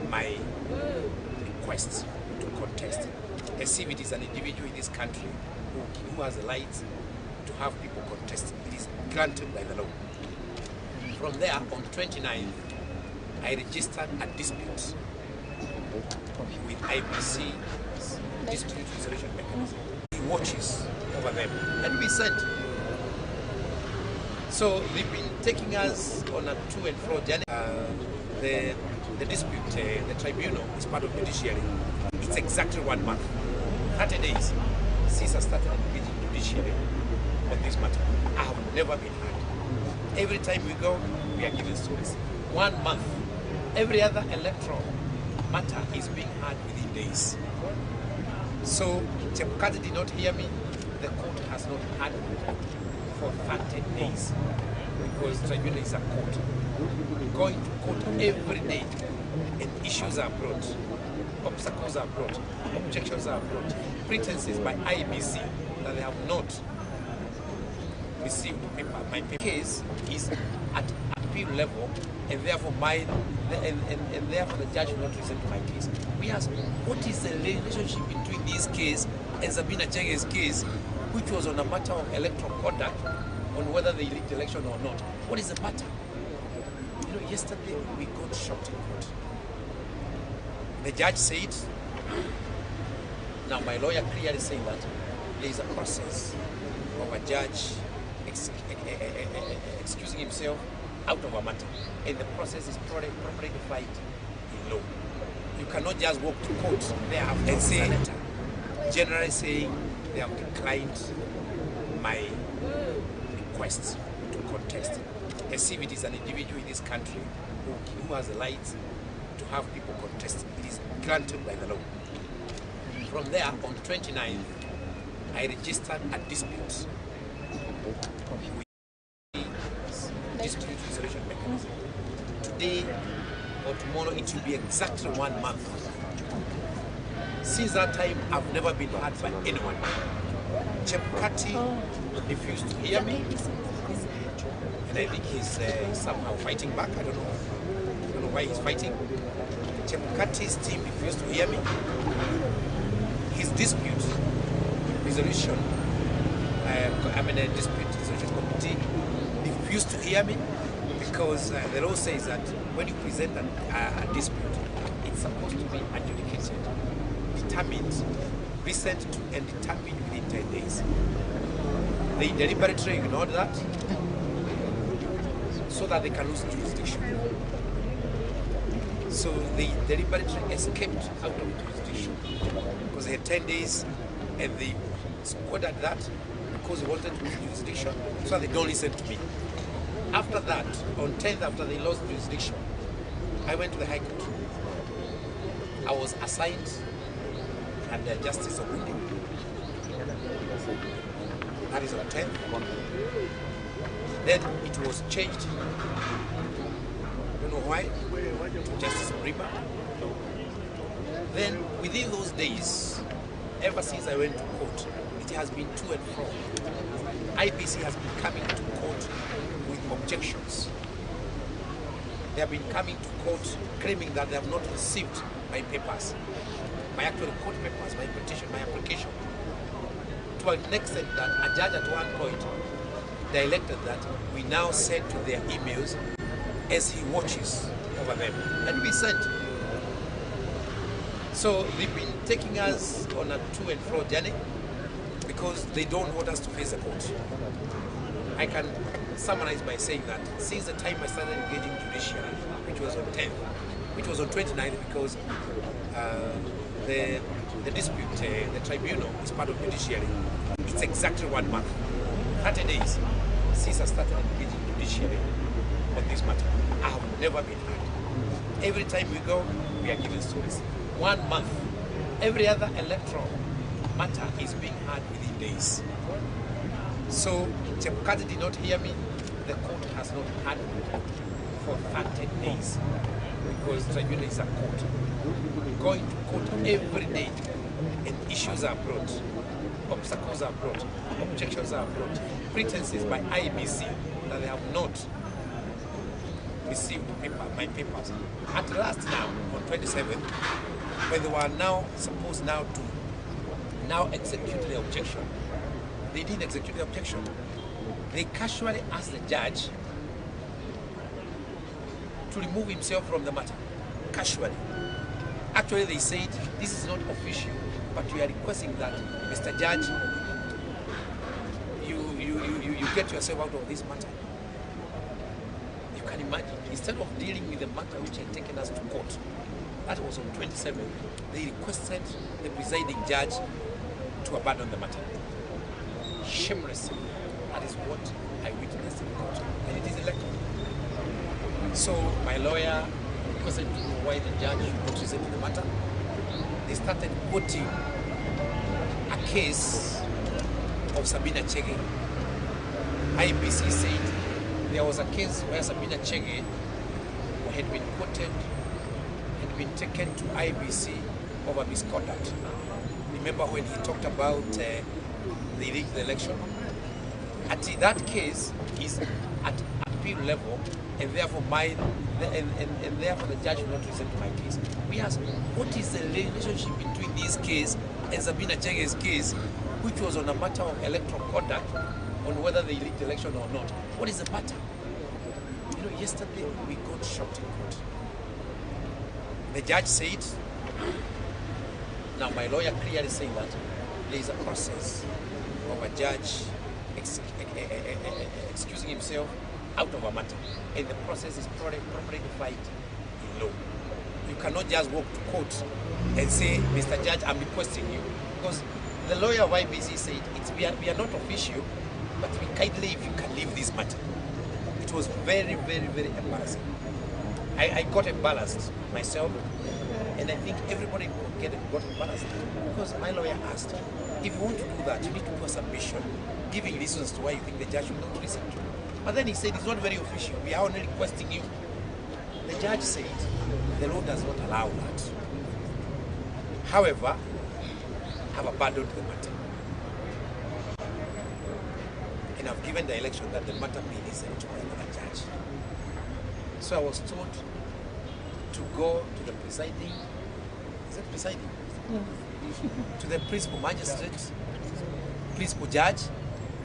my request to contest, as if it is an individual in this country who has the right to have people contest. It is granted by the law. From there, on 29th, I registered a dispute with IEBC dispute resolution mechanism. He watches over them, and we sent. So they've been taking us on a to and fro journey. The dispute, the tribunal is part of judiciary. It's exactly 1 month, 30 days since I started engaging judiciary on this matter. I have never been heard. Every time we go, we are given stories. 1 month. Every other electoral matter is being heard within days. So Chebukati did not hear me. The court has not heard me for 30 days because tribunal is a court. Going to court every day and issues are brought, obstacles are brought, objections are brought, pretenses by IEBC that they have not received paper. My case is at appeal level, and therefore therefore the judge will not listen to my case. We ask, what is the relationship between this case and Sabina Chege's case, which was on a matter of electoral conduct, on whether they leaked the election or not? What is the matter? You know, yesterday we got shocked in court. The judge said, now my lawyer clearly saying that there is a process of a judge excusing himself out of a matter, and the process is properly defined in law. You cannot just walk to court thereafter and say, generally saying they have declined my request to contest, as if it is an individual in this country who has the right to have people contest. It is granted by the law. From there, on 29th, I registered a dispute with the dispute resolution mechanism. Today or tomorrow, it will be exactly 1 month. Since that time, I've never been heard by anyone. Chebukati refused to hear me, and I think he's somehow fighting back. I don't know why he's fighting. Chebukati's team refused to hear me. His dispute resolution, dispute resolution committee refused to hear me because the law says that when you present a dispute, it's supposed to be adjudicated, determined, listened to, and determined within 10 days. They deliberately ignored that so that they can lose jurisdiction. So they deliberately escaped out of jurisdiction because they had 10 days and they squandered that because they wanted to lose jurisdiction, so they don't listen to me. After that, on 10th, after they lost jurisdiction, I went to the High Court. I was assigned under Justice Uhuru. That is on 10th. Then it was changed. I don't know why. Justice Iria. Then within those days, ever since I went to court, it has been to and fro. IEBC has been coming to court with objections. They have been coming to court claiming that they have not received my papers, my actual court papers, my petition, my application. To an extent that a judge at one point directed that we now send to their emails as he watches over them, and we sent. So they've been taking us on a to and fro journey because they don't want us to face the court. I can summarize by saying that since the time I started engaging judiciary, which was on 10th, which was on 29th, because the dispute, the tribunal is part of judiciary. It's exactly 1 month, 30 days since I started engaging judiciary on this matter. I have never been heard. Every time we go, we are given stories. 1 month. Every other electoral matter is being heard within days. So Chebukati did not hear me. The court has not heard me for 30 days because tribunal is a court. Going to court every day and issues are brought, obstacles are brought, objections are brought, pretenses by IEBC that they have not received my papers. At last now, on 27th, when they were now supposed now to execute the objection, they didn't execute the objection. They casually asked the judge to remove himself from the matter. Casually. Actually, they said, this is not official, but we are requesting that, Mr. Judge, you get yourself out of this matter. You can imagine, instead of dealing with the matter which had taken us to court, that was on 27th, they requested the presiding judge to abandon the matter. Shamelessly. That is what I witnessed in court, and it is elected. So my lawyer requested to know why the judge should not listen to the matter. They started quoting a case of Sabina Chege. IEBC said there was a case where Sabina Chege had been quoted, had been taken to IEBC over misconduct. Remember when he talked about the rigged election? At that case is at appeal level, and therefore therefore the judge will not listen to my case. We ask, what is the relationship between this case and Sabina Chege's case, which was on a matter of electoral conduct, on whether they rigged the election or not? What is the matter? You know, yesterday we got shocked in court. The judge said, now my lawyer clearly saying that there is a process of a judge excusing himself out of a matter, and the process is properly defined in law. You cannot just walk to court and say, Mr. Judge, I'm requesting you, because the lawyer of IEBC said we are not official, but we kindly if you can leave this matter. It was very, very, very embarrassing. I got embarrassed myself, and I think everybody got embarrassed, because my lawyer asked, if you want to do that, you need to do a submission, giving reasons to why you think the judge will not listen to you. But then he said, it's not very official, we are only requesting you. The judge said, the law does not allow that. However, I've abandoned the matter. And I've given the election that the matter be listened to by another judge. So I was told to go to the presiding, is it presiding? Yeah. To the principal magistrate, principal judge,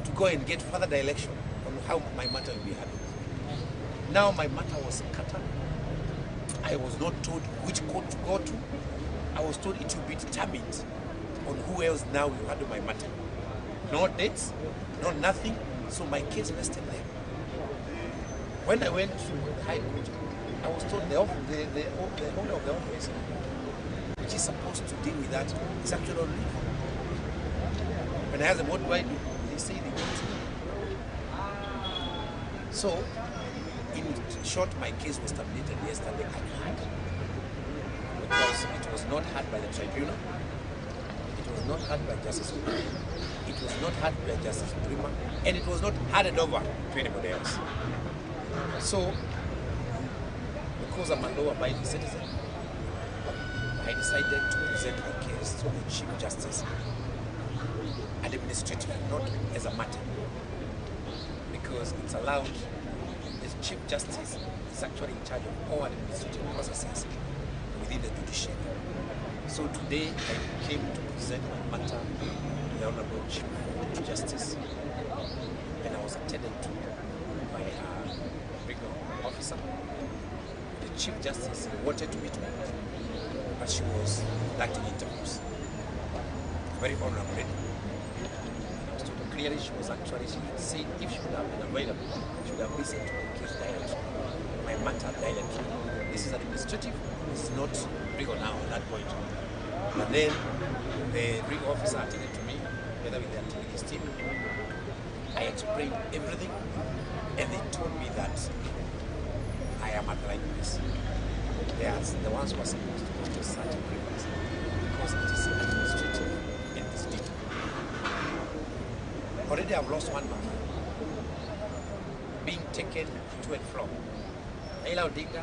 to go and get further direction on how my matter will be handled. Now my matter was scattered. I was not told which court to go to. I was told it will be determined on who else now will handle my matter. No dates, no nothing, so my case rested there. When I went to the High Court, I was told the owner of the office, which is supposed to deal with that, is actually on leave. When I asked them, what do I do? They say they don't know. So, in short, my case was terminated yesterday at hand, because it was not heard by the tribunal, it was not heard by Justice Uhuru, it was not heard by Justice Prima, and it was not handed over to anybody else. So, because I'm a law-abiding citizen, I decided to present my case to the Chief Justice, administratively, not as a matter, because it's allowed. The Chief Justice is actually in charge of all administrative processes within the judiciary. So today I came to present my matter to the Honorable Chief Justice, and I was attended to by a legal officer. The Chief Justice wanted to meet me, but she was conducting interviews. Very honorable lady. Clearly, she said if she would have been available, she would have listened to the case directly, my matter directly. This is administrative, this is not legal now at that point. But then the legal officer attended to me, together with his team. I explained everything, and they told me that I am at the right place. They are the ones who are supposed to go to such a grievance, because it is administrative and it's detailed. Already I've lost 1 month being taken to and from. Raila Odinga,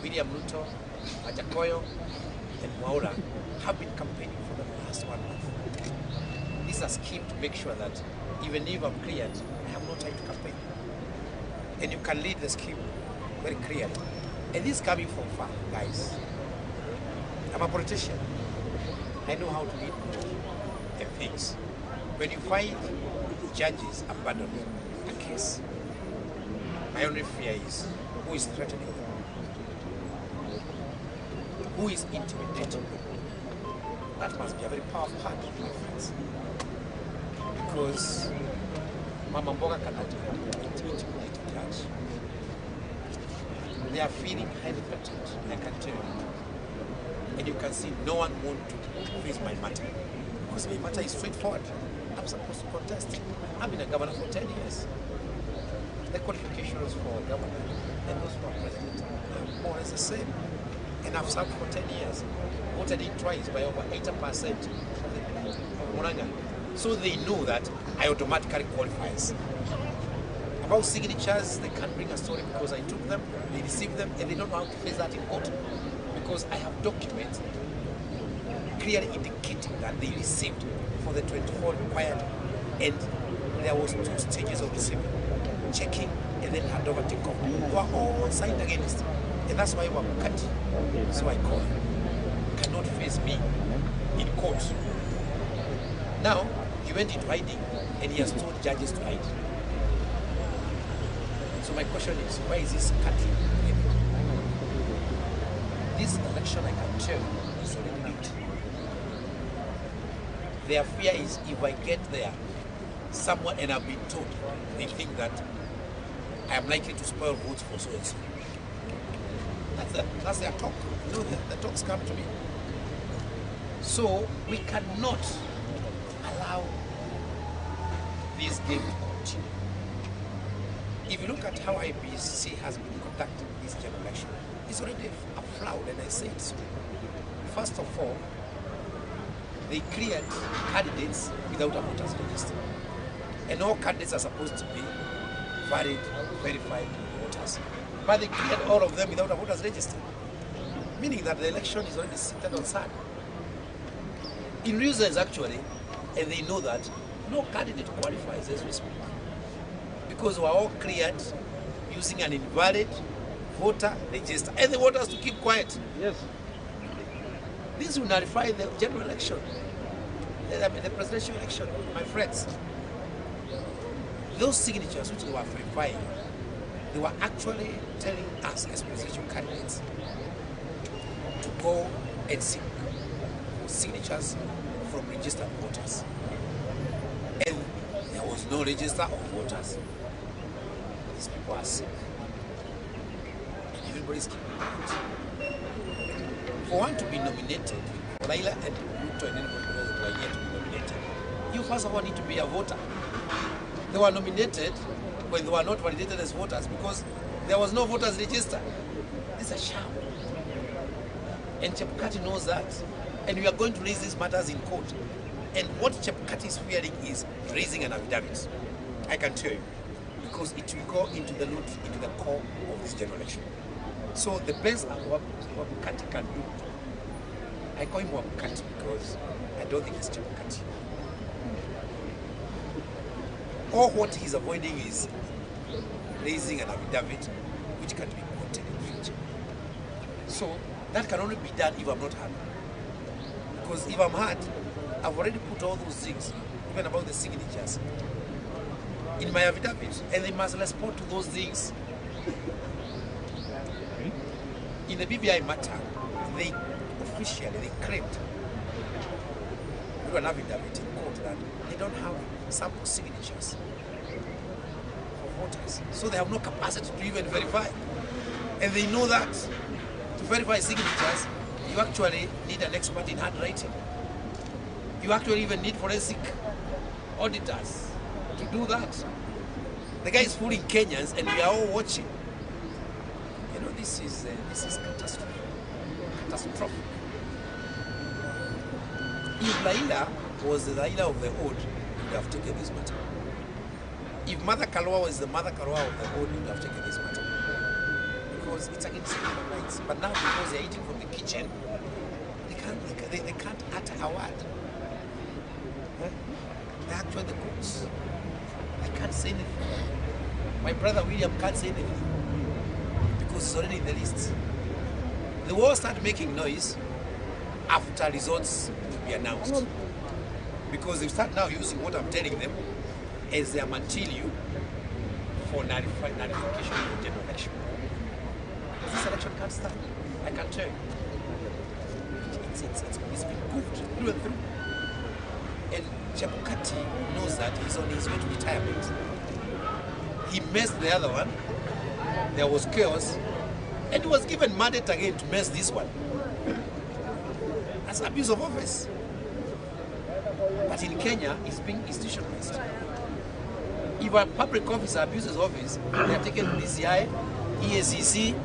William Ruto, Majakoyo, and Mwaura have been campaigning for the last 1 month. This is a scheme to make sure that even if I'm cleared, I have no time to campaign. And you can lead the scheme very clearly. And this is coming from far, guys. I'm a politician. I know how to read the things. When you find judges abandoning a case, my only fear is who is threatening them? Who is intimidating them? That must be a very powerful part, my friends. Because Mama Mboga cannot intimidate a judge. They are feeling highly threatened, I can tell you. And you can see no one wants to face my matter. Because my matter is straightforward. I'm supposed to contest. I've been a governor for 10 years. The qualifications for a governor and those for president are more or less the same. And I've served for 10 years. Voted in twice by over 80% of Muranga. So they know that I automatically qualifies. About signatures, they can't bring a story because I took them, they received them, and they don't know how to face that in court. Because I have documents clearly indicating that they received for the 24 required, and there was 2 stages of receiving, checking, and then hand over to court. They were all signed against, and that's why we were cut. So I call him. Cannot face me in court. Now he went into hiding, and he has told judges to hide. So my question is, why is this cutting? This election, I can tell you, is already rigged. Their fear is if I get there, someone, and I've been told, they think that I am likely to spoil votes for so and so. That's their talk. You know, the talks come to me. So we cannot allow this game to continue. If you look at how IEBC has been conducting this general election, it's already a fraud, and I say it so. First of all, they cleared candidates without a voters register. And all candidates are supposed to be valid, verified voters. But they cleared all of them without a voters register, meaning that the election is already seated on sand. In reasons actually, and they know that no candidate qualifies as we speak, because we're all cleared using an invalid voter register, and they want us to keep quiet. Yes. This will nullify the general election, the presidential election, my friends. Those signatures which they were verifying, they were actually telling us as presidential candidates to go and seek signatures from registered voters. And there was no register of voters. These people are sick. And everybody's keeping quiet. For one to be nominated, Raila and Ruto and anybody else that were yet to be nominated, you first of all need to be a voter. They were nominated when they were not validated as voters because there was no voters register. This is a sham. And Chebukati knows that. And we are going to raise these matters in court. And what Chebukati is fearing is raising an affidavit. I can tell you. Because it will go into the root, into the core of this general election. So the best what Chebukati can do, I call him Chebukati because I don't think it's Chebukati. Or what he's avoiding is raising an affidavit which can be quoted in the future. So that can only be done if I'm not hard. Because if I'm hard, I've already put all those things, even about the signatures, in my affidavit, and they must respond to those things. In the BBI matter, they officially, they claimed through an affidavit in court that they don't have sample signatures for voters. So they have no capacity to even verify. And they know that to verify signatures, you actually need an expert in handwriting. You actually even need forensic auditors to do that. The guy is fooling Kenyans and we are all watching. You know, this is catastrophic. Catastrophic. If Raila was the Raila of the old, he would have taken this matter. If Mother Kalwa was the Mother Kalwa of the old, he would have taken this matter. Because it's against human rights. But now because they're eating from the kitchen, they can't utter a word. They're actually the cooks. I can't say anything. My brother William can't say anything. because he's already in the list. The war started making noise after results to be announced. Because they start now using what I'm telling them as their material for nullification of the general election. This election can't stand. I can tell you. It's been goofed through and through. And Chebukati knows that he's on his way to retirement. He messed the other one. There was chaos. And he was given mandate again to mess this one. That's abuse of office. But in Kenya, it's being institutionalized. If a public officer abuses office, they are taken to DCI, EACC,